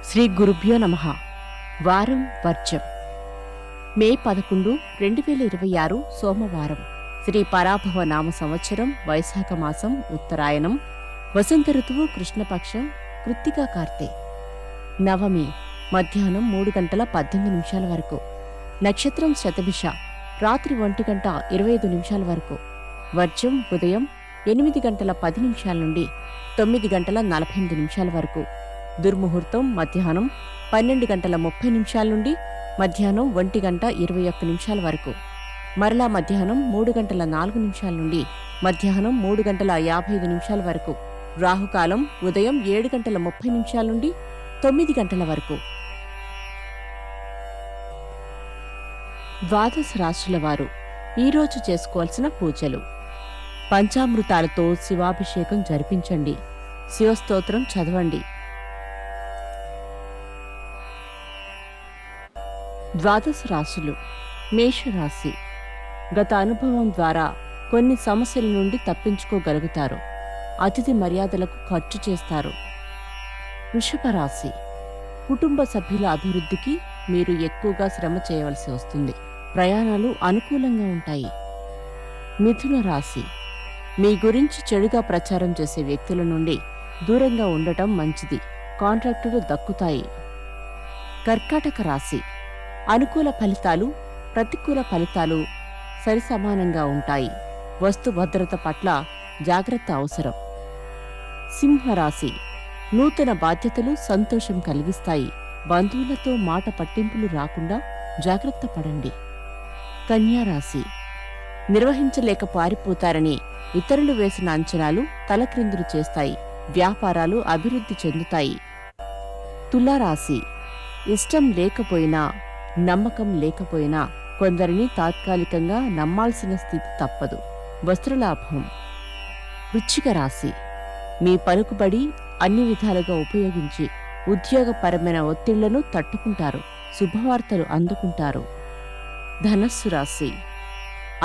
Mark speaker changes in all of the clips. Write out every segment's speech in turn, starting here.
Speaker 1: శ్రీ గురుభ్యో నమః. వారం వర్జం. మే 11, 2026 సోమవారం. శ్రీ పరాభవ నామ సంవత్సరం వైశాఖ మాసం ఉత్తరాయణం. వసంత ఋతువు కృష్ణపక్షం కృత్తికా కార్తె. నవమి మధ్యాహ్నం 3:18 వరకు. నక్షత్రం శతభిష రాత్రి 1:25 వరకు. వర్జం ఉదయం 8:10 నుండి 9:48 వరకు. దుర్ముహూర్తం మధ్యాహ్నం 12:30 నుండి మధ్యాహ్నం 1:21 వరకు. మరలా మధ్యాహ్నం 3:04 నుండి మధ్యాహ్నం 3:55 వరకు. రాహుకాలం ఉదయం 7:30 నుండి 9 వరకు. ద్వాదశ రాశుల వారు ఈరోజు చేసుకోవాల్సిన పూజలు: పంచామృతాలతో శివాభిషేకం జరిపించండి. శివస్తోత్రం చదవండి. ద్వాదశ రాశులు. మేషరాశి. గత అనుభవం ద్వారా కొన్ని సమస్యల నుండి తప్పించుకోగలుగుతారు. అతిథి మర్యాదలకు ఖర్చు చేస్తారు. వృషభ రాశి. కుటుంబ సభ్యుల అభివృద్ధికి మీరు ఎక్కువగా శ్రమ చేయవలసి వస్తుంది. ప్రయాణాలు అనుకూలంగా ఉంటాయి. మిథున రాశి. మీ గురించి చెడుగా ప్రచారం చేసే వ్యక్తుల నుండి దూరంగా ఉండటం మంచిది. కాంట్రాక్టులు దక్కుతాయి. కర్కాటక రాశి. అనుకూల ఫలితాలు, ప్రతికూల ఫలితాలు సరిసమానంగా ఉంటాయి. వస్తు భద్రత పట్ల జాగ్రత్త అవసరం. సింహరాశి. నూతన బాధ్యతలు సంతోషం కలిగిస్తాయి. బంధువులతో మాట పట్టింపులు రాకుండా జాగ్రత్త పడండి. కన్యారాశి. నిర్వహించలేక పారిపోతారని ఇతరులు వేసిన అంచనాలు తలక్రిందులు చేస్తాయి. వ్యాపారాలు అభివృద్ధి చెందుతాయి. తులారాశి. ఇష్టం లేకపోయినా, నమ్మకం లేకపోయినా కొందరిని తాత్కాలికంగా నమ్మాల్సిన స్థితి తప్పదు. వస్త్రలాభం. వృశ్చిక రాశి. మీ పలుకుబడి అన్ని విధాలుగా ఉపయోగించి ఉద్యోగపరమైన ఒత్తిళ్లను తట్టుకుంటారు. శుభవార్తలు అందుకుంటారు. ధనస్సు రాశి.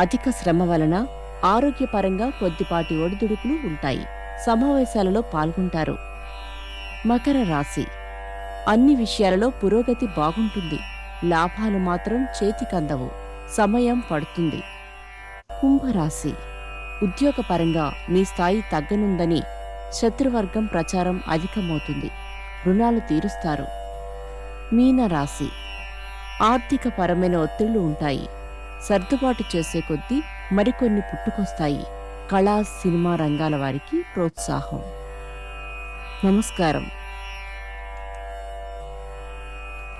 Speaker 1: అధిక శ్రమ వలన ఆరోగ్యపరంగా కొద్దిపాటి ఒడిదుడుకులు ఉంటాయి. సమావేశాలలో పాల్గొంటారు. మకర రాశి. అన్ని విషయాలలో పురోగతి బాగుంటుంది. లాభాలు మాత్రం చేతికందవు. సమయం పడుతుంది. కుంభరాశి. ఉద్యోగపరంగా మీ స్థాయి తగ్గనుందని శత్రువర్గం ప్రచారం అధికమవుతుంది. రుణాలు తీరుస్తారు. మీనరాశి. ఆర్థిక పరమైన ఒత్తిళ్లు ఉంటాయి. సర్దుబాటు చేసే కొద్దీ మరికొన్ని పుట్టుకొస్తాయి. కళా, సినిమా రంగాల వారికి ప్రోత్సాహం. నమస్కారం.